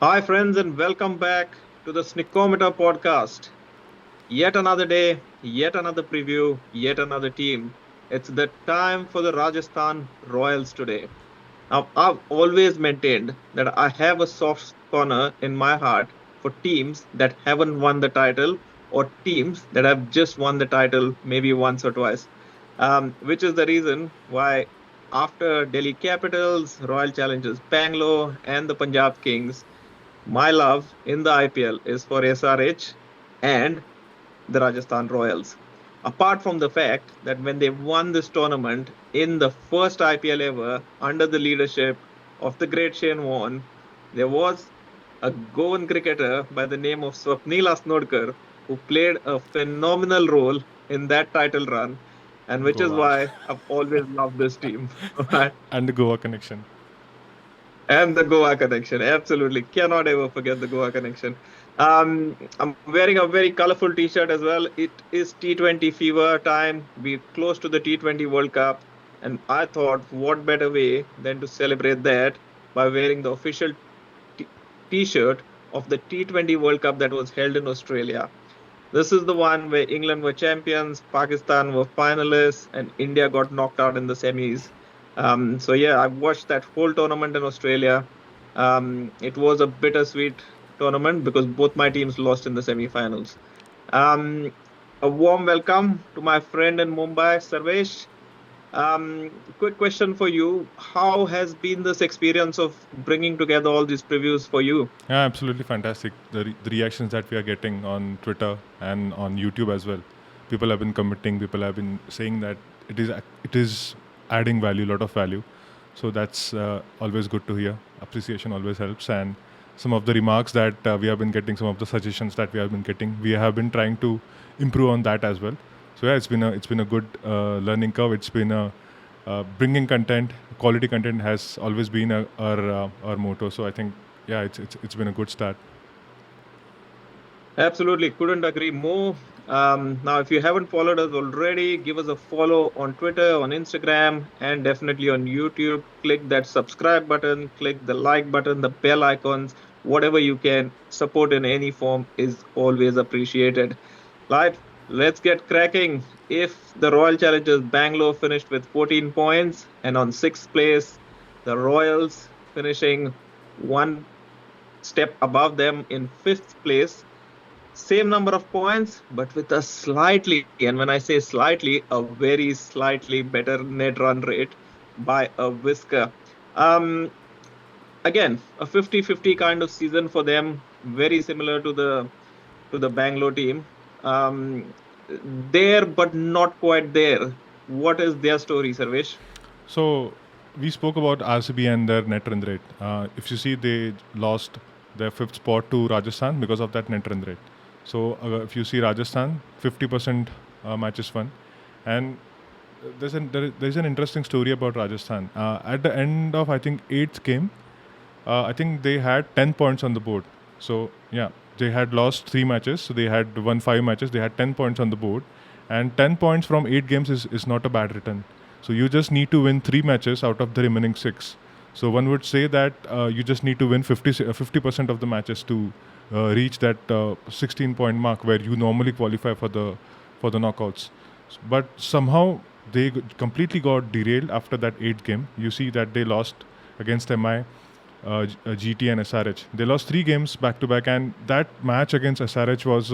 Hi, friends, and welcome back to the Snickometer podcast. Yet another day, yet another preview, yet another team. It's the time for the Rajasthan Royals today. Now, I've always maintained that I have a soft corner in my heart for teams that haven't won the title or teams that have just won the title maybe once or twice, which is the reason why after Delhi Capitals, Royal Challengers Bangalore, and the Punjab Kings, my love in the IPL is for SRH and the Rajasthan Royals. Apart from the fact that when they won this tournament in the first IPL ever under the leadership of the great Shane Warne, there was a Goan cricketer by the name of Swapnil Asnodkar who played a phenomenal role in that title run, and which is Goa why I've always loved this team. and the Goa connection. And the Goa connection. Absolutely. Cannot ever forget the Goa connection. I'm wearing a very colorful t-shirt as well. It is T20 fever time. We're close to the T20 World Cup. And I thought, what better way than to celebrate that by wearing the official t- t-shirt of the T20 World Cup that was held in Australia. This is the one where England were champions, Pakistan were finalists, and India got knocked out in the semis. So yeah, I watched that whole tournament in Australia. It was a bittersweet tournament because both my teams lost in the semi-finals. Um, a warm welcome to my friend in Mumbai, Sarvesh. Quick question for you: how has been this experience of bringing together all these previews for you? Yeah, absolutely fantastic. The reactions that we are getting on Twitter and on YouTube as well. People have been commenting. People have been saying that it is adding value, lot of value. So that's always good to hear. Appreciation always helps. And some of the remarks that we have been getting, some of the suggestions that we have been getting, we have been trying to improve on that as well. So yeah, it's been a good learning curve. It's been a bringing content, quality content has always been our motto. So I think yeah, it's been a good start. Absolutely, couldn't agree more. Now, if you haven't followed us already, give us a follow on Twitter, on Instagram, and definitely on YouTube. Click that subscribe button, click the like button, the bell icons, whatever you can. Support in any form is always appreciated. Right, let's get cracking. If the Royal Challengers Bangalore finished with 14 points and on sixth place, the Royals finishing one step above them in fifth place, same number of points, but with a slightly, and when I say slightly, a very slightly better net run rate by a whisker. Um, Again, a 50-50 kind of season for them, very similar to the Bangalore team. There, but not quite there. What is their story, Sarvesh? So we spoke about RCB and their net run rate. If you see, they lost their fifth spot to Rajasthan because of that net run rate. So if you see Rajasthan, 50% matches won, and there's an interesting story about Rajasthan. At the end of I think eighth game, I think they had 10 points on the board. So yeah, they had lost three matches. So they had won five matches. They had 10 points on the board, and 10 points from eight games is not a bad return. So you just need to win three matches out of the remaining six. So one would say that you just need to win 50% of the matches to reach that 16-point mark where you normally qualify for the knockouts. But somehow they completely got derailed after that eighth game. You see that they lost against MI, GT and SRH. They lost three games back to back, and that match against SRH was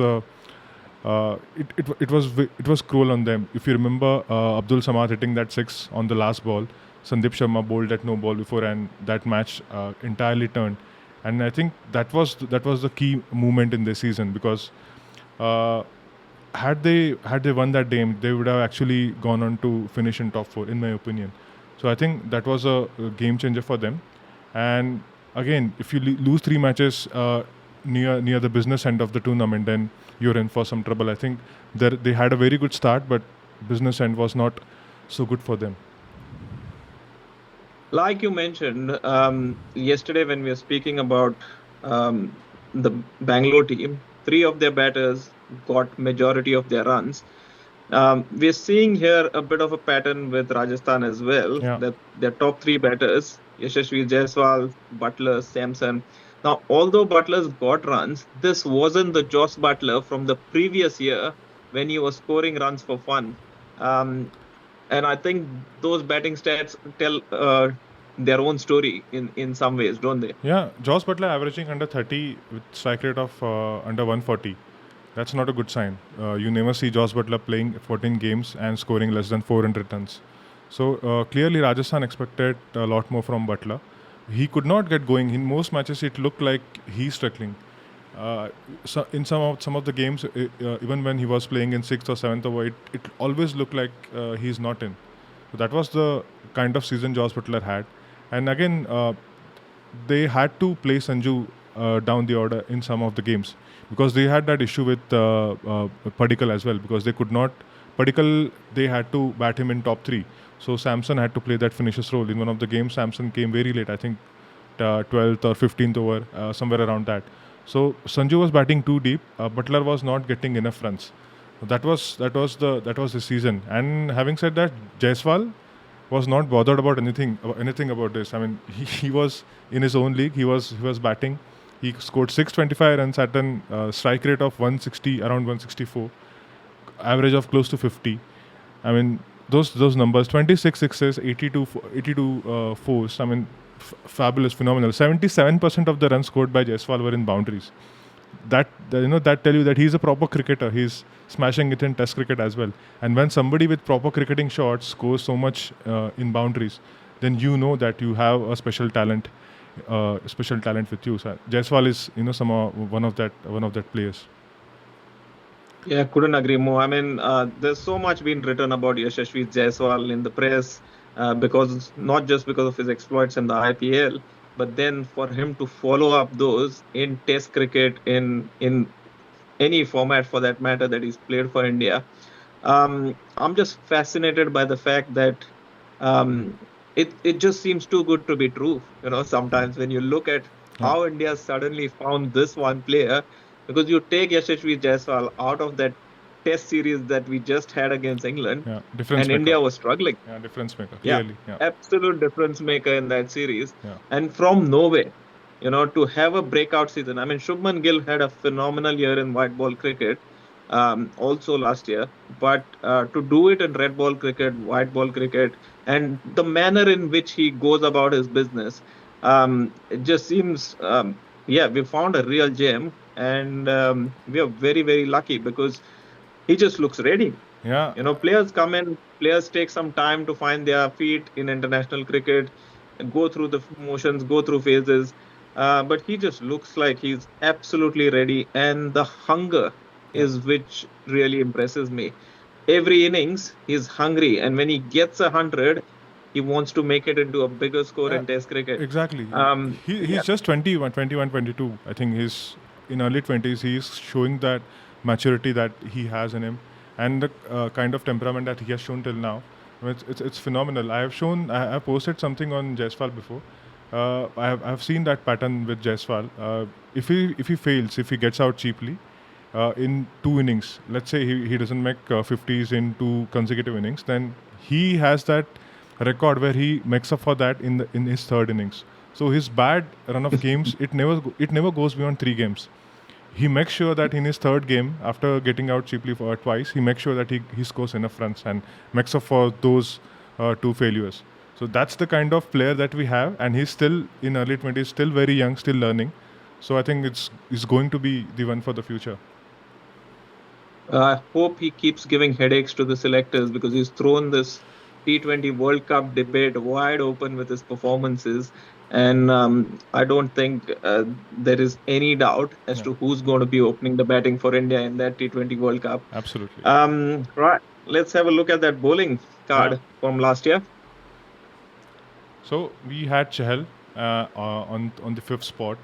it was cruel on them. If you remember, Abdul Samad hitting that six on the last ball, Sandeep Sharma bowled at no ball before, and that match entirely turned. And I think that was the key moment in this season because uh, had they won that game, they would have actually gone on to finish in top four, in my opinion. So I think that was a game changer for them. And again, if you lose three matches near the business end of the tournament, then you're in for some trouble. I think they had a very good start, but business end was not so good for them. Like you mentioned yesterday when we were speaking about the Bangalore team, three of their batters got majority of their runs. We're seeing here a bit of a pattern with Rajasthan as well. Yeah. That their top three batters, Yashasvi Jaiswal, Butler, Samson. Now, although Butler's got runs, this wasn't the Joss Butler from the previous year when he was scoring runs for fun. Um, and I think those batting stats tell their own story in some ways, don't they? Yeah, Josh Butler averaging under 30 with strike rate of under 140. That's not a good sign. You never see Josh Butler playing 14 games and scoring less than 400 runs. So clearly, Rajasthan expected a lot more from Butler. He could not get going. In most matches, it looked like he's struggling. So in some of the games, even when he was playing in sixth or seventh over, it always looked like he's not in. So that was the kind of season Josh Butler had. And again, they had to play Sanju down the order in some of the games because they had that issue with Padikkal as well because they could not. Padikkal, they had to bat him in top three. So Samson had to play that finisher's role. In one of the games, Samson came very late, I think 12th or 15th over, somewhere around that. So Sanju was batting too deep. Butler was not getting enough runs. That was the season. And having said that, Jaiswal was not bothered about anything about this. I mean, he was in his own league. He was batting. He scored 625 runs at an strike rate of 160, around 164, average of close to 50. I mean, those numbers: 26 sixes, 82 fours. I mean, fabulous, phenomenal. 77% of the runs scored by Jaiswal were in boundaries. That tell you that he's a proper cricketer. He's smashing it in Test cricket as well. And when somebody with proper cricketing shots scores so much in boundaries, then you know that you have a special talent with you. So Jaiswal is somehow one of that players. Yeah, couldn't agree more. I mean, there's so much been written about Yashasvi Jaiswal in the press not just because of his exploits in the IPL, but then for him to follow up those in Test cricket in any format for that matter that he's played for India. I'm just fascinated by the fact that it just seems too good to be true. Sometimes when you look at Yeah, how India suddenly found this one player, because you take Yashasvi Jaiswal out of that Test series that we just had against England, yeah, difference and maker. India was struggling. Yeah, difference maker. Yeah, Clearly, yeah, absolute difference maker in that series. yeah, And from nowhere, to have a breakout season. I mean, Shubman Gill had a phenomenal year in white ball cricket, also last year. But to do it in red ball cricket, white ball cricket, and the manner in which he goes about his business, it just seems, yeah, we found a real gem. And we are very, very lucky because he just looks ready. yeah. Players come in, players take some time to find their feet in international cricket, go through the motions, go through phases. But he just looks like he's absolutely ready. And the hunger Yeah. is which really impresses me. Every innings, he's hungry. And when he gets 100, he wants to make it into a bigger score Yeah, in Test cricket. exactly. He's Yeah, just 21, 21, 22. I think he's in early 20s. He's showing that maturity that he has in him and the kind of temperament that he has shown till now. I mean, it's phenomenal. I have posted something on Jaiswal before. I have seen that pattern with Jaiswal. If he fails, if he gets out cheaply, in two innings, let's say he doesn't make 50s in two consecutive innings, then he has that record where he makes up for that in his third innings. So his bad run of games, it never goes beyond three games. He makes sure that in his third game, after getting out cheaply for twice, he makes sure that he scores enough runs and makes up for those two failures. So that's the kind of player that we have, and he's still in early 20s, still very young, still learning. So I think it's going to be the one for the future. I hope he keeps giving headaches to the selectors because he's thrown this T20 World Cup debate wide open with his performances. And I don't think there is any doubt as Yeah, to who's going to be opening the batting for India in that T20 World Cup. absolutely. Right. Let's have a look at that bowling Yeah. card from last year. So we had Chahal on the fifth spot.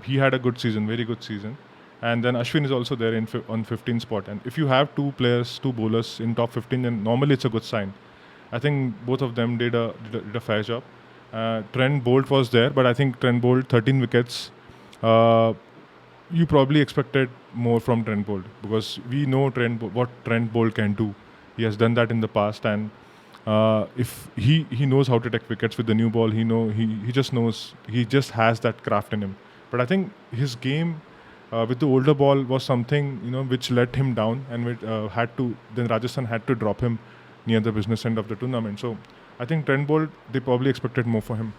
He had a good season, very good season, and then Ashwin is also there on 15th spot. And if you have two players, two bowlers in top 15, then normally it's a good sign. I think both of them did a fair job. Trent Bolt was there, but I think Trent Bolt 13 wickets. Uh, you probably expected more from Trent Bolt because we know what Trent Bolt can do. He has done that in the past, and if he knows how to take wickets with the new ball, he just knows he just has that craft in him. But I think his game with the older ball was something which let him down, and then Rajasthan had to drop him near the business end of the tournament. So I think Trent Bolt, they probably expected more for him.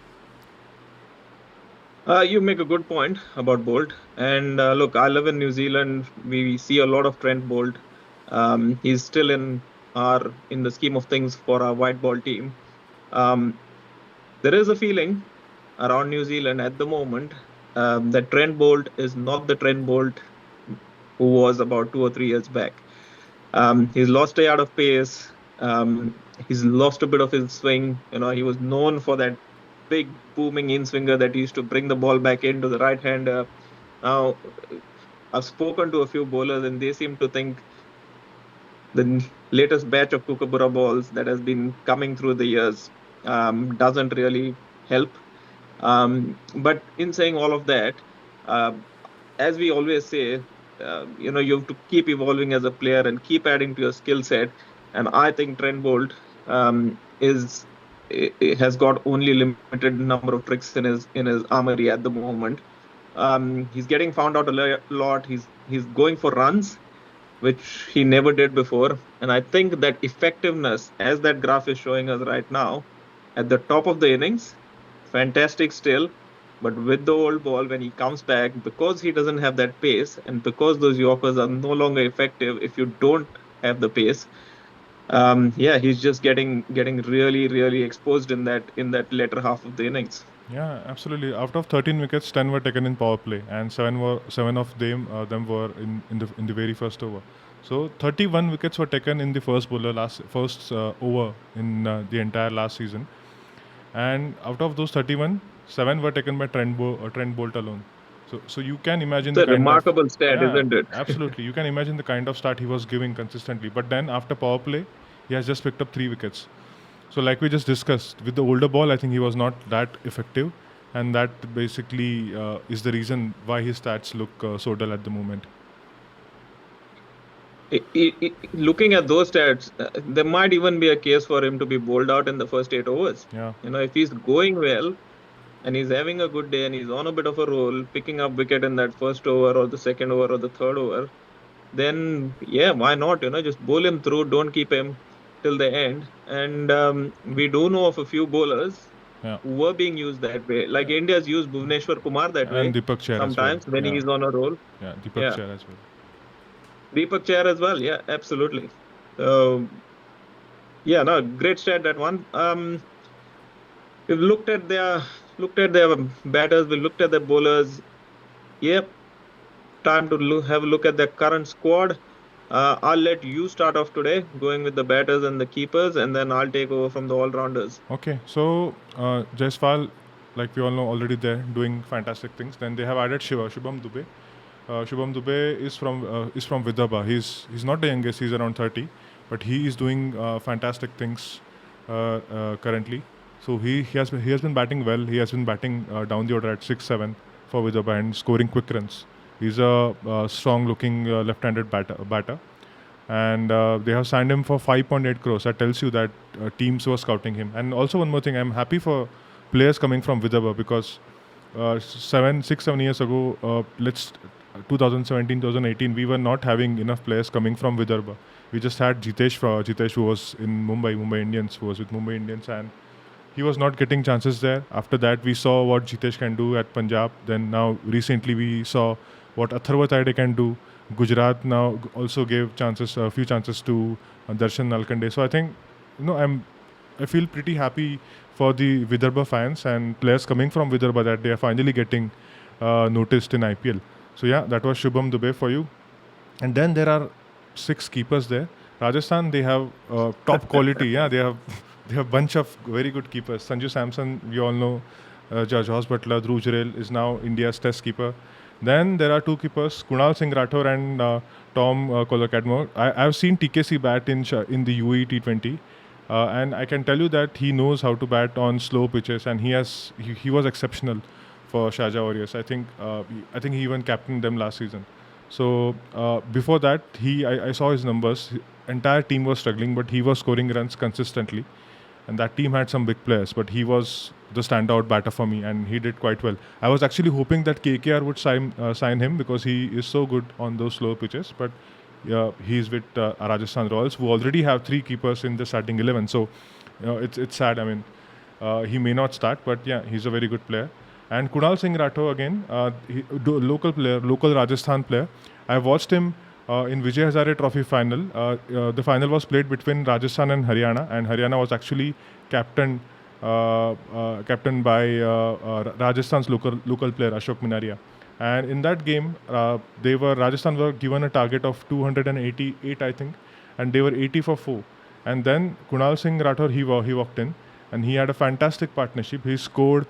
You make a good point about Bolt. And look, I live in New Zealand. We see a lot of Trent Bolt. He's still in the scheme of things for our white ball team. Um, there is a feeling around New Zealand at the moment that Trent Bolt is not the Trent Bolt who was about 2 or 3 years back. He's lost a yard of pace. He's lost a bit of his swing. He was known for that big booming in swinger that used to bring the ball back into the right hander. Now, I've spoken to a few bowlers, and they seem to think the latest batch of Kookaburra balls that has been coming through the years doesn't really help. But in saying all of that, uh, as we always say, you have to keep evolving as a player and keep adding to your skill set. And I think Trent Bolt has got only limited number of tricks in his armory at the moment. He's getting found out a lot. He's going for runs, which he never did before. And I think that effectiveness, as that graph is showing us right now, at the top of the innings, fantastic still. But with the old ball, when he comes back, because he doesn't have that pace, and because those Yorkers are no longer effective if you don't have the pace, yeah, he's just getting really, really exposed in that later half of the innings. Yeah, absolutely. Out of 13 wickets, 10 were taken in power play, and seven of them were in the very first over. So 31 wickets were taken in the first over in the entire last season, and out of those 31, seven were taken by Trent Bolt alone. So you can imagine It's the a kind of, remarkable stat, yeah, isn't it? absolutely, you can imagine the kind of start he was giving consistently. But then after power play, he has just picked up 3 wickets. So, like we just discussed, with the older ball, I think he was not that effective, and that basically is the reason why his stats look so dull at the moment. Looking at those stats, there might even be a case for him to be bowled out in the first 8 overs. Yeah, If he's going well and he's having a good day and he's on a bit of a roll, picking up wicket in that first over or the second over or the third over, then yeah, why not? Just bowl him through. Don't keep him till the end. And we do know of a few bowlers yeah, who were being used that way. Like India's used Bhuvneshwar Kumar that and way Deepak Chair as well. sometimes when Yeah, he's on a roll. yeah, Deepak Yeah, Chair as well. Deepak Chair as well. Yeah, absolutely. So yeah, no, great stat that one. We've looked at their batters. We looked at their bowlers. Yep, time to have a look at their current squad. I'll let you start off today, going with the batters and the keepers, and then I'll take over from the all-rounders. Okay, so Jaiswal, like we all know, already there doing fantastic things. Then they have added Shubham Dubey. Shubham Dubey is from Vidarbha. He's not the youngest. He's around 30, but he is doing fantastic things currently. So he has been batting well. He has been batting down the order at 6-7 for Vidarbha and scoring quick runs. He's a strong-looking left-handed batter, and they have signed him for 5.8 crores. That tells you that teams were scouting him. And also one more thing, I'm happy for players coming from Vidarbha, because 7 years ago, 2017, 2018, we were not having enough players coming from Vidarbha. We just had Jitesh, who was in Mumbai Indians, who was with Mumbai Indians, and he was not getting chances there. After that, we saw what Jitesh can do at Punjab. Then now recently we saw what Atharva Taide can do. Gujarat now also gave a few chances to Darshan Nalkande. So I think, I feel pretty happy for the Vidarbha fans and players coming from Vidarbha that they are finally getting noticed in IPL. So yeah, that was Shubham Dubey for you. And then there are 6 keepers there. Rajasthan, they have top quality. Yeah, they have bunch of very good keepers. Sanju Samson, we all know. Josh Butler, Dhruv Jurel is now India's test keeper. Then there are 2 keepers, Kunal Singh Rathore and Tom Colacadmo. I've seen TKC bat in the UAE T20, and I can tell you that he knows how to bat on slow pitches, and he was exceptional for Sharjah Warriors. I think he even captained them last season. So before that, I saw his numbers. Entire team was struggling, but he was scoring runs consistently, and that team had some big players. But he was the standout batter for me, and he did quite well. I was actually hoping that KKR would sign him because he is so good on those slow pitches, but he's with Rajasthan Royals, who already have 3 keepers in the starting 11. So it's sad. I mean, he may not start, but yeah, he's a very good player. And Kunal Singh Rathore again, local player, local Rajasthan player. I watched him in Vijay Hazare Trophy final. The final was played between Rajasthan and Haryana was actually captained captained by Rajasthan's local player Ashok Minaria. And in that game, Rajasthan were given a target of 288, I think, and they were 80 for 4. And then Kunal Singh Rathore he walked in, and he had a fantastic partnership. He scored,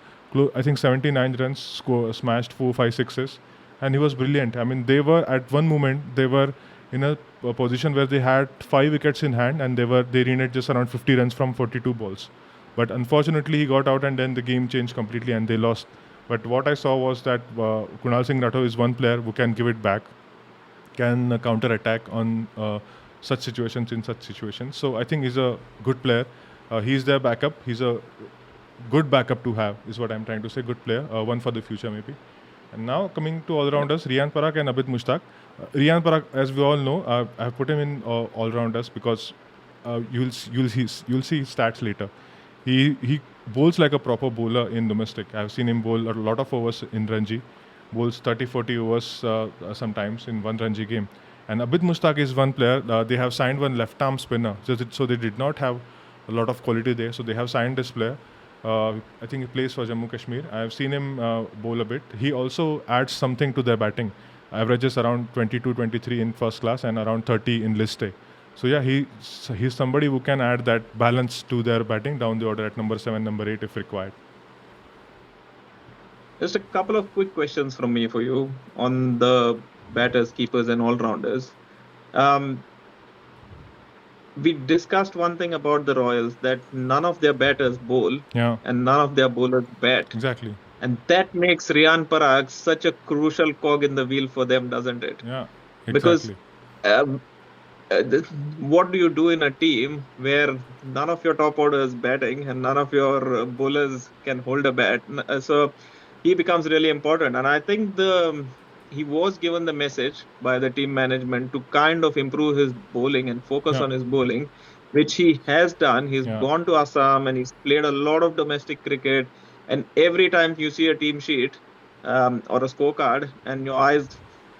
I think, 79 runs, smashed 4, 5 sixes, and he was brilliant. I mean, they were at one moment they were in a position where they had 5 wickets in hand, and they needed just around 50 runs from 42 balls. But unfortunately, he got out, and then the game changed completely, and they lost. But what I saw was that Kunal Singh Rathore is one player who can give it back, can counter attack on such situations in such situations. So I think he's a good player. He's their backup. He's a good backup to have, is what I'm trying to say. Good player, one for the future maybe. And now coming to all-rounders, Riyan Parak and Abid Mushtaq. Riyan Parak, as we all know, I've put him in all-rounders because you'll see his stats later. He bowls like a proper bowler in domestic. I've seen him bowl a lot of overs in Ranji, bowls 30-40 overs sometimes in one Ranji game. And Abid Mushtaq is one player. They have signed one left-arm spinner, so they did not have a lot of quality there. So they have signed this player. I think he plays for Jammu Kashmir. I have seen him bowl a bit. He also adds something to their batting. Averages around 22, 23 in first class and around 30 in list A. So yeah, he's somebody who can add that balance to their batting down the order at number 7, number 8 if required. Just a couple of quick questions from me for you on the batters, keepers, and all-rounders. We discussed one thing about the Royals, that none of their batters bowl and none of their bowlers bat. Exactly. And that makes Riyan Parag such a crucial cog in the wheel for them, doesn't it? Yeah, exactly. Because what do you do in a team where none of your top order is batting and none of your bowlers can hold a bat? So he becomes really important. And I think he was given the message by the team management to kind of improve his bowling and focus on his bowling, which he has done. He's gone to Assam and he's played a lot of domestic cricket. And every time you see a team sheet or a scorecard, and your eyes,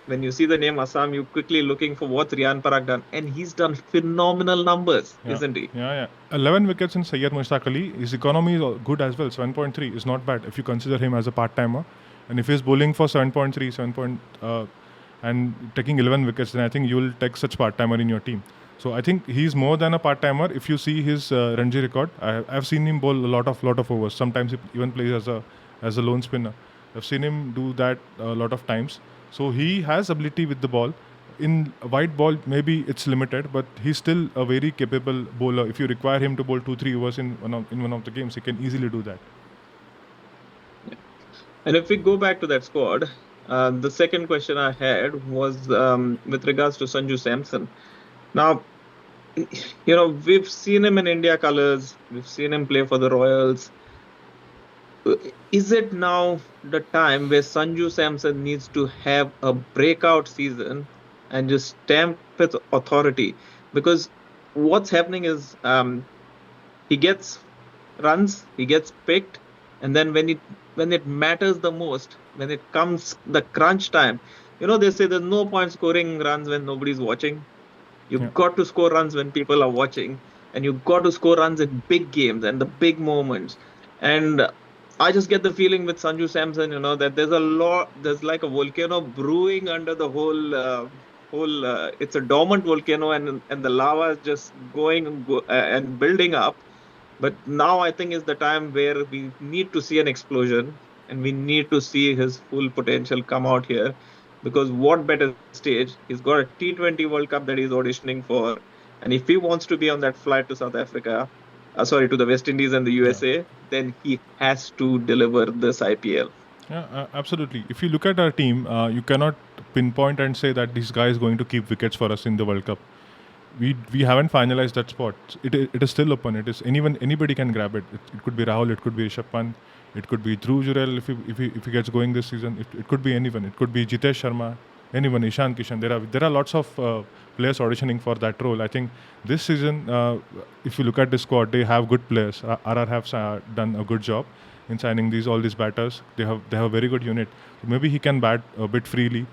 when you see the name Assam, you're quickly looking for what Riyan Parag done. And he's done phenomenal numbers, isn't he? Yeah. 11 wickets in Syed Mushtaq Ali. His economy is good as well. 7.3 is not bad if you consider him as a part-timer. And if he's bowling for 7.3, and taking 11 wickets, then I think you'll take such part-timer in your team. So I think he's more than a part-timer. If you see his Ranji record, I've seen him bowl a lot of overs. Sometimes he even plays as a lone spinner. I've seen him do that a lot of times. So he has ability with the ball. In a white ball, maybe it's limited, but he's still a very capable bowler. If you require him to bowl 2-3 overs in one of the games, he can easily do that. And if we go back to that squad, the second question I had was with regards to Sanju Samson. Now, we've seen him in India colours. We've seen him play for the Royals. Is it now the time where Sanju Samson needs to have a breakout season and just stamp with authority? Because what's happening is he gets runs, he gets picked, and then when it matters the most, when it comes the crunch time, they say there's no point scoring runs when nobody's watching. You've got to score runs when people are watching, and you've got to score runs in big games and the big moments. And I just get the feeling with Sanju Samson, that there's like a volcano brewing under the whole. It's a dormant volcano, and the lava is just going and building up. But now I think is the time where we need to see an explosion, and we need to see his full potential come out here. Because what better stage? He's got a T20 World Cup that he's auditioning for. And if he wants to be on that flight to South Africa, to the West Indies and the USA, then he has to deliver this IPL. Yeah, absolutely. If you look at our team, you cannot pinpoint and say that this guy is going to keep wickets for us in the World Cup. we haven't finalized that spot. It is still open. It is anybody can grab it. It could be Rahul. It could be Rishabh Pant. It could be Dhruv Jurel if he gets going this season. It could be anyone. It could be Jitesh Sharma. Anyone. Ishan Kishan. There are lots of players auditioning for that role. I think this season, if you look at the squad, they have good players. RR have done a good job in signing all these batters. They have a very good unit. So maybe he can bat a bit freely.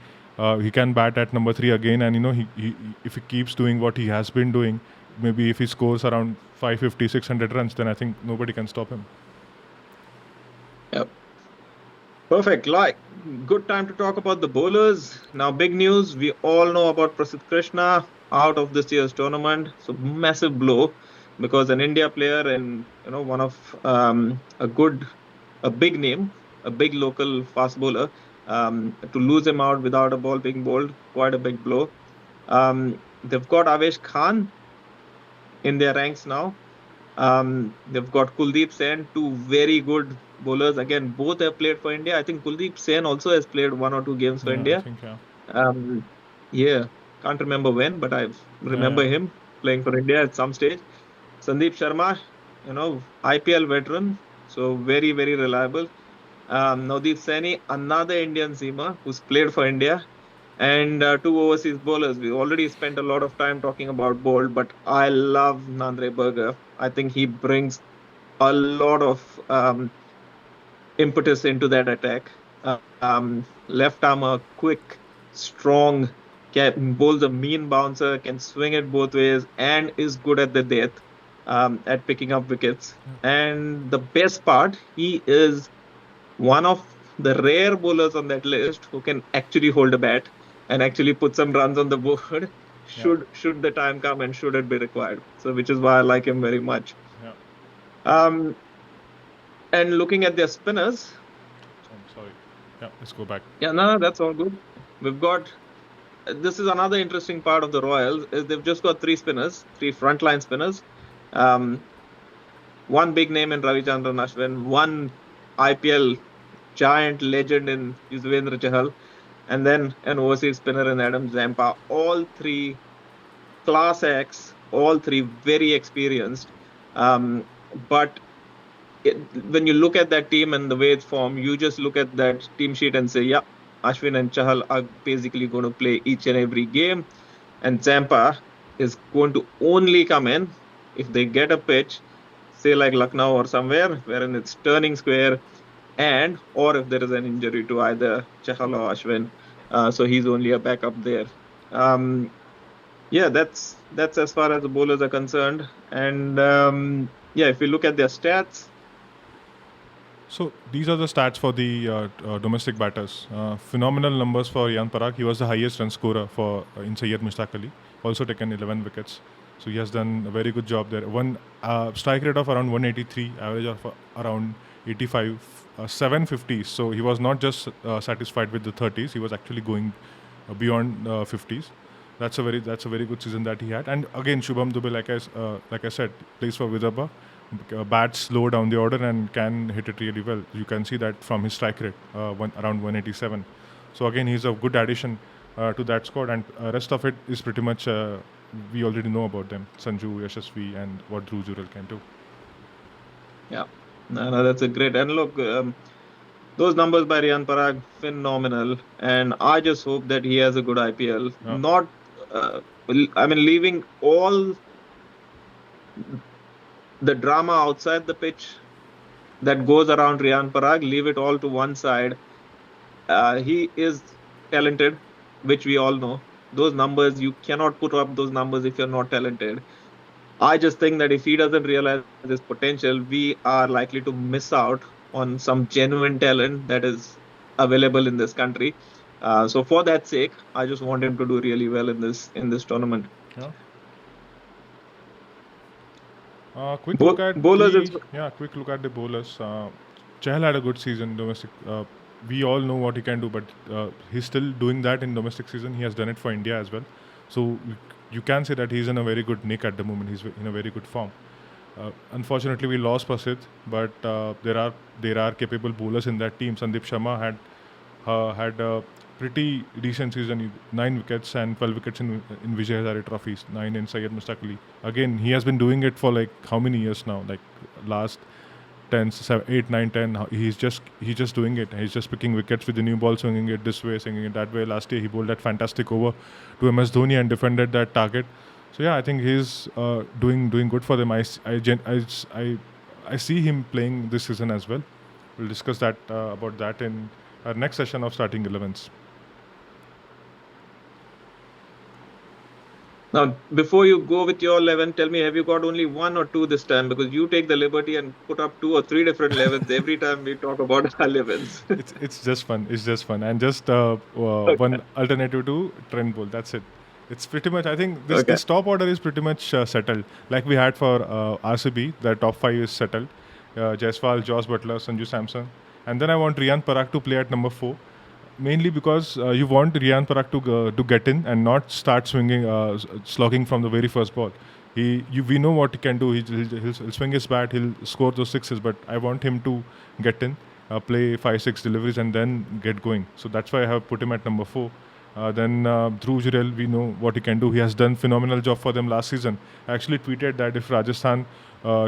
He can bat at number 3 again, and he if he keeps doing what he has been doing, maybe if he scores around 550, 600 runs, then I think nobody can stop him. Yep. Perfect. Like, good time to talk about the bowlers. Now, big news. We all know about Prasidh Krishna out of this year's tournament. So massive blow because an India player and one of a big name, a big local fast bowler, to lose him out without a ball being bowled, quite a big blow. They've got Avesh Khan in their ranks now. They've got Kuldeep Sen, two very good bowlers. Again, both have played for India. I think Kuldeep Sen also has played 1 or 2 games for India. I think, yeah. Yeah, can't remember when, but I remember him playing for India at some stage. Sandeep Sharma, IPL veteran, so very, very reliable. Navdeep Saini, another Indian seamer who's played for India, and 2 overseas bowlers. We already spent a lot of time talking about bowled, but I love Nandre Berger. I think he brings a lot of impetus into that attack. Left armer, quick, strong, bowls a mean bouncer, can swing it both ways, and is good at the death, at picking up wickets. And the best part, he is one of the rare bowlers on that list who can actually hold a bat and actually put some runs on the board should the time come and should it be required. So, which is why I like him very much. Yeah. And looking at their spinners. I'm sorry. Yeah, let's go back. Yeah, no, that's all good. We've got. This is another interesting part of the Royals is they've just got 3 spinners, 3 frontline spinners. One big name in Ravichandran Ashwin, one IPL giant legend in Yuzvendra Chahal, and then an overseas spinner in Adam Zampa. All 3 class acts, all 3 very experienced. But when you look at that team and the way it's formed, you just look at that team sheet and say, yeah, Ashwin and Chahal are basically going to play each and every game. And Zampa is going to only come in if they get a pitch, say like Lucknow or somewhere, wherein it's turning square, or if there is an injury to either Chahal or Ashwin. So he's only a backup there. Yeah, that's as far as the bowlers are concerned. And if you look at their stats. So these are the stats for the domestic batters. Phenomenal numbers for Riyan Parag. He was the highest run scorer for in Syed Mushtaq Ali. Also taken 11 wickets. So he has done a very good job there. One strike rate of around 183, average of around 85, 750s. So he was not just satisfied with the 30s. He was actually going beyond 50s. That's a very good season that he had. And again, Shubham Dubey, like I said, plays for Vidarbha. Bats slow down the order and can hit it really well. You can see that from his strike rate, around 187. So again, he's a good addition to that squad, and rest of it is pretty much we already know about them. Sanju, Yashasvi, and what Dhruv Jurel can do. Yeah, no, that's a great. And look, those numbers by Riyan Parag, phenomenal. And I just hope that he has a good IPL. Not, leaving all the drama outside the pitch that goes around Riyan Parag, leave it all to one side. He is talented, which we all know. Those numbers, you cannot put up those numbers if you're not talented. I just think that if he doesn't realize his potential, we are likely to miss out on some genuine talent that is available in this country. So for that sake, I just want him to do really well in this tournament. Yeah. Quick look at the bowlers. Chahal had a good season domestic. We all know what he can do, but he's still doing that in domestic season. He has done it for India as well. So you can say that he's in a very good nick at the moment. He's in a very good form. Unfortunately, we lost Prasidh, but there are capable bowlers in that team. Sandeep Sharma had pretty decent season. 9 wickets and 12 wickets in Vijay Hazare trophies, 9 in Syed Mustaq Ali. Again, he has been doing it for like how many years now? Like last 10, 7, 8, 9, 10. He's just doing it. He's just picking wickets with the new ball, swinging it this way, swinging it that way. Last year he bowled that fantastic over to MS Dhoni and defended that target. So yeah, I think he's doing good for them. I see him playing this season as well. We'll discuss that about that in our next session of starting 11s. Now, before you go with your 11, tell me, have you got only one or two this time? Because you take the liberty and put up 2 or 3 different 11s every time we talk about our 11s. It's just fun. It's just fun, and just one alternative to Trent Bolt. That's it. It's pretty much. I think this top order is pretty much settled. Like we had for RCB, the top 5 is settled. Jaiswal, Josh Butler, Sanju Samson, and then I want Riyan Parag to play at number 4. Mainly because you want Riyan Parag to get in and not start swinging, slogging from the very first ball. We know what he can do. He'll swing his bat. He'll score those sixes. But I want him to get in, play 5-6 deliveries, and then get going. So that's why I have put him at number 4. Then Dhruv Jurel, we know what he can do. He has done phenomenal job for them last season. I actually tweeted that if Rajasthan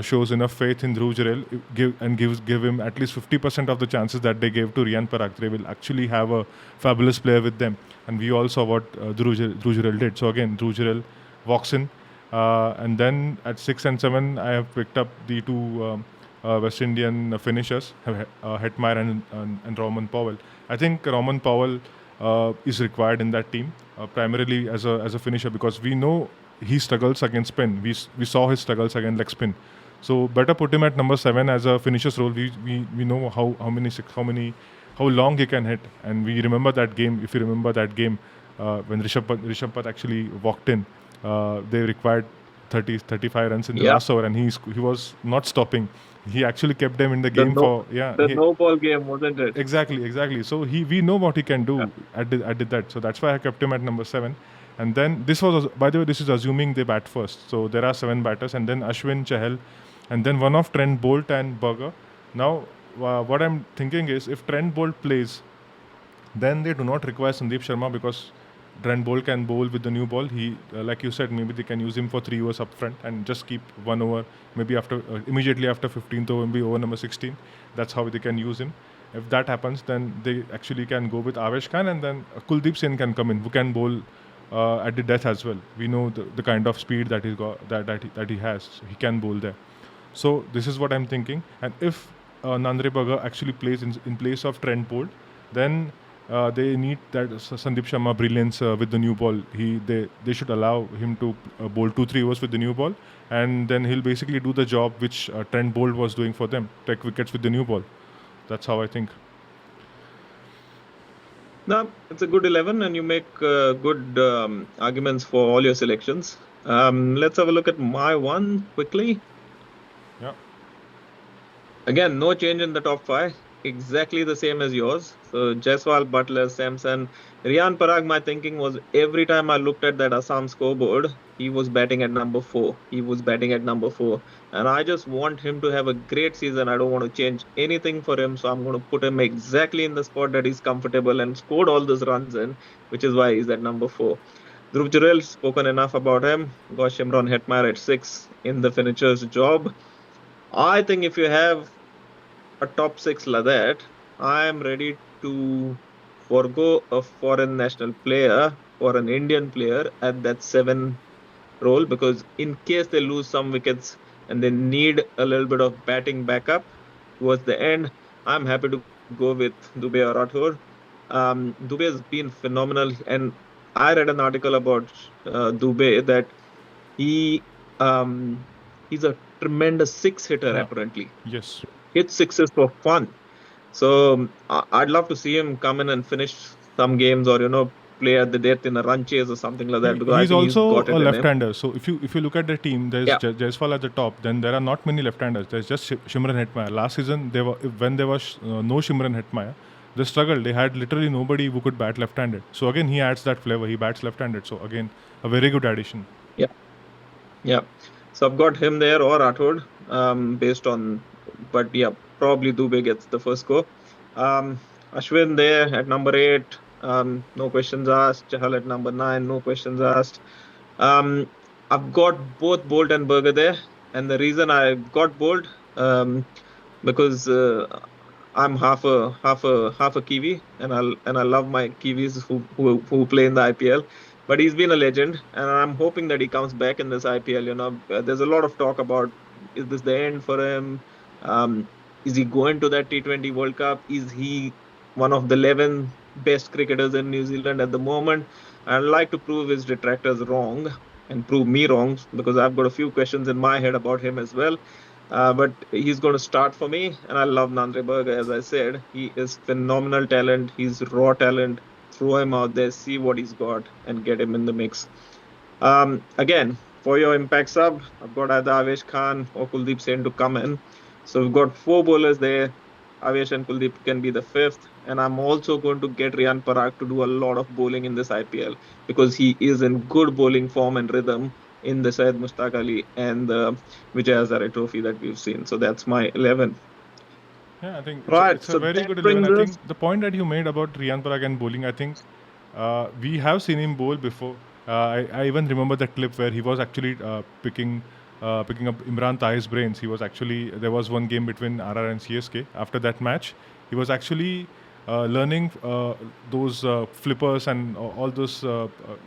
shows enough faith in Dhruv Jurel, give him at least 50% of the chances that they gave to Riyan Parag, they will actually have a fabulous player with them. And we all saw what Dhruv Jurel did. So again, Dhruv Jurel walks in. And then at 6 and 7, I have picked up the two West Indian finishers, Hetmeyer and Roman Powell. I think Roman Powell is required in that team, primarily as a finisher, because we know he struggles against spin. We saw his struggles against leg spin. So better put him at number 7 as a finisher's role. We know how long he can hit, and we remember that game. If you remember that game when Rishabh Pant actually walked in, they required 35 runs in the last over, and he was not stopping. He actually kept them in the game no ball game, wasn't it? Exactly. So we know what he can do. I did that. So that's why I kept him at number 7. And then this was, by the way, this is assuming they bat first. So there are 7 batters, and then Ashwin, Chahal, and then one of Trent Bolt and Berger. Now what I'm thinking is, if Trent Bolt plays, then they do not require Sandeep Sharma, because Trent Bolt can bowl with the new ball. He, like you said, maybe they can use him for 3 overs up front and just keep 1 over, maybe immediately after 15th over, maybe over number 16. That's how they can use him. If that happens, then they actually can go with Avesh Khan, and then Kuldeep Singh can come in, who can bowl at the death as well. We know the kind of speed that he's got, that he has. So he can bowl there. So this is what I'm thinking. And if Nandre Berger actually plays in place of Trent Bolt, then they need that Sandeep Sharma brilliance with the new ball. They should allow him to bowl 2-3 overs with the new ball, and then he'll basically do the job which Trent Bolt was doing for them, take wickets with the new ball. That's how I think. No, it's a good 11, and you make good arguments for all your selections. Let's have a look at my one quickly. Yeah. Again, no change in the top 5. Exactly the same as yours. So Jaiswal, Butler, Samson, Riyan Parag. My thinking was, every time I looked at that Assam scoreboard, he was batting at number 4. And I just want him to have a great season. I don't want to change anything for him. So I'm going to put him exactly in the spot that he's comfortable and scored all those runs in, which is why he's at number 4. Dhruv Jurel, spoken enough about him. Got Shimron Hetmeyer at 6 in the finisher's job. I think if you have a top 6 like that, I am ready to forgo a foreign national player for an Indian player at that 7 role, because in case they lose some wickets and they need a little bit of batting backup towards the end, I'm happy to go with Dubey or Rathore. Dubey has been phenomenal, and I read an article about Dubey that he's a tremendous 6 hitter apparently. Yes. Hits 6s for fun. So I'd love to see him come in and finish some games, or play at the death in a run chase or something like that. Because he's also a left-hander. So if you look at the team, there's Jaiswal at the top. Then there are not many left-handers. There's just Shimron Hetmeyer. Last season, when there was no Shimron Hetmeyer, they struggled. They had literally nobody who could bat left-handed. So again, he adds that flavor. He bats left-handed. So again, a very good addition. Yeah. So I've got him there or Rathod, based on. But yeah, probably Dubey gets the first go. Ashwin there at number 8. No questions asked. Chahal at number 9, no questions asked. Um, I've got both Bolt and Berger there, and the reason I got Bolt, because I'm half a Kiwi, and I love my Kiwis who play in the IPL. But he's been a legend, and I'm hoping that he comes back in this IPL. There's a lot of talk about, is this the end for him? Is he going to that T20 World Cup? Is he one of the 11 best cricketers in New Zealand at the moment? I'd like to prove his detractors wrong and prove me wrong, because I've got a few questions in my head about him as well. But he's going to start for me, and I love Nandre Berger. As I said, he is phenomenal talent. He's raw talent. Throw him out there, see what he's got, and get him in the mix. Again, for your impact sub, I've got either Avesh Khan or Kuldeep Sen to come in. So we've got four bowlers there. Avesh and Kuldeep can be the fifth. And I'm also going to get Riyan Parag to do a lot of bowling in this IPL, because he is in good bowling form and rhythm in the Syed Mushtaq Ali and the Vijay Hazare trophy that we've seen. So that's my 11. Yeah, I think Right. it's a So very that good 11. brings I us. think the point that you made about Riyan Parag and bowling, I think we have seen him bowl before. I even remember that clip where he was actually picking up Imran Tahir's brains. He was actually, there was one game between RR and CSK. After that match, he was actually learning those flippers and all those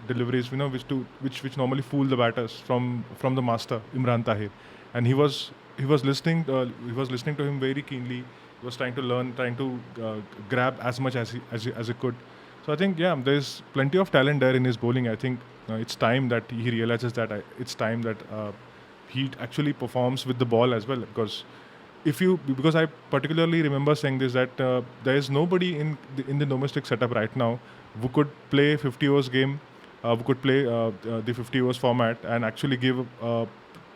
deliveries, which normally fool the batters from the master Imran Tahir, and he was listening to him very keenly. He was trying to learn, trying to grab as much as he could. So I think, yeah, there's plenty of talent there in his bowling. I think it's time that he realizes that it's time that he actually performs with the ball as well. Because I particularly remember saying this, that there is nobody in the domestic setup right now who could play 50 overs game, who could play the 50 overs format and actually give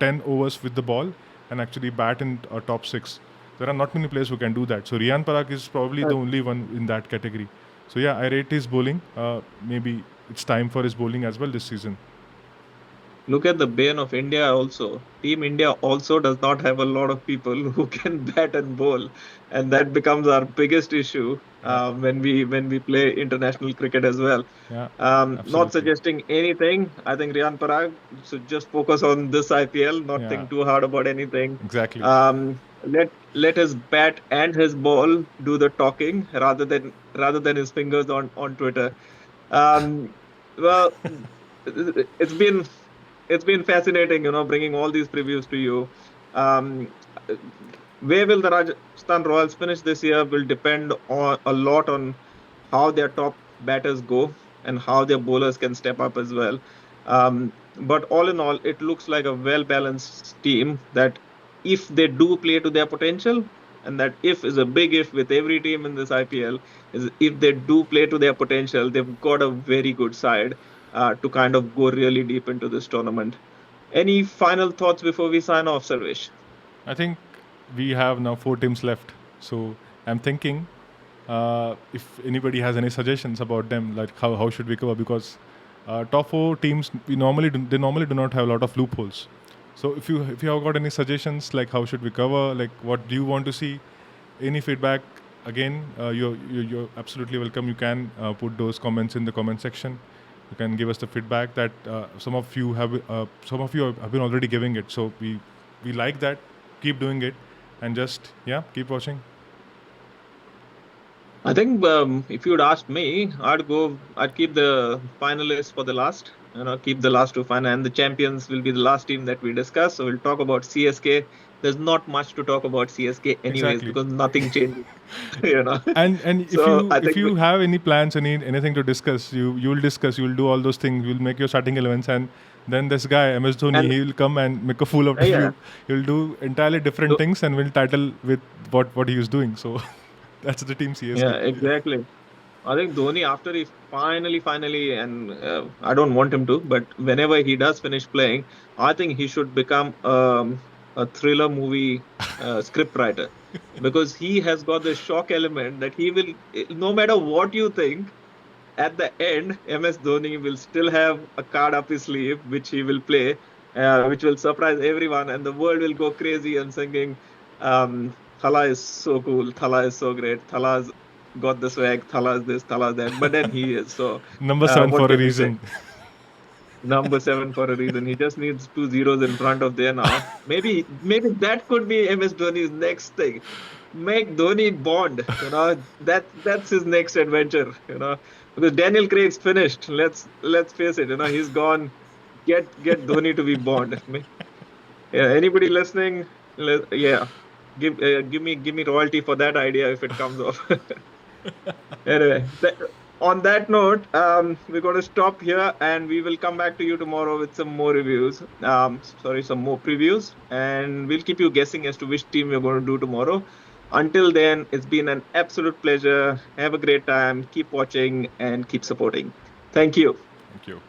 10 overs with the ball and actually bat in top six. There are not many players who can do that. So Riyan Parag is probably the only one in that category. So yeah, I rate his bowling. Maybe it's time for his bowling as well this season. Look at the bane of India also. Team India also does not have a lot of people who can bat and bowl, and that becomes our biggest issue Yeah, when we play international cricket as well. yeah, Not absolutely. suggesting anything. I think Riyan Parag should just focus on this IPL, not Yeah, think too hard about anything. exactly. Let his bat and his ball do the talking, rather than his fingers on Twitter. Um, well, it's been it's been fascinating, bringing all these previews to you. Um, where will the Rajasthan Royals finish this year will depend on a lot on how their top batters go and how their bowlers can step up as well. But all in all, it looks like a well balanced team that, if they do play to their potential, and that if is a big if with every team in this IPL, is if they do play to their potential, they've got a very good side to kind of go really deep into this tournament. Any final thoughts before we sign off, Sarvesh? I think we have now 4 teams left. So I'm thinking if anybody has any suggestions about them, like how should we cover? Because top 4 teams they normally do not have a lot of loopholes. So if you have got any suggestions, like how should we cover, like what do you want to see, any feedback, again, you're absolutely welcome. You can put those comments in the comment section. You can give us the feedback that some of you have been already giving it. So we like that. Keep doing it, and just, yeah, keep watching. I think, if you'd asked me, I'd keep the finalists for the last, keep the last two final, and the champions will be the last team that we discuss. So we'll talk about CSK. There's not much to talk about CSK anyways, Exactly. because nothing changes, you know. And if So you I if think, you have any plans, anything to discuss, you'll discuss, you'll do all those things, you'll make your starting 11s, and then this guy MS Dhoni, and he will come and make a fool out of yeah, you. He'll do entirely different things and will title with what he is doing. So that's the team yeah, CSK. exactly. I think Dhoni, after he finally, and I don't want him to, but whenever he does finish playing, I think he should become a thriller movie script writer, because he has got the shock element that he will, no matter what you think, at the end, MS Dhoni will still have a card up his sleeve, which he will play, which will surprise everyone, and the world will go crazy and singing, Thala is so cool, Thala is so great, Thala's got the swag, Thalas this, Thalas that, but then he is. So Number 7 what for a can we say? reason. Number 7 for a reason. He just needs 2 zeros in front of there now. Maybe that could be MS Dhoni's next thing. Make Dhoni Bond. That's his next adventure. Because Daniel Craig's finished. Let's face it. He's gone. Get Dhoni to be Bond. Yeah. Anybody listening? Yeah. Give me royalty for that idea if it comes off. Anyway, on that note, we're going to stop here and we will come back to you tomorrow with some more reviews. Sorry, some more previews, and we'll keep you guessing as to which team we're going to do tomorrow. Until then, it's been an absolute pleasure. Have a great time. Keep watching and keep supporting. Thank you. Thank you.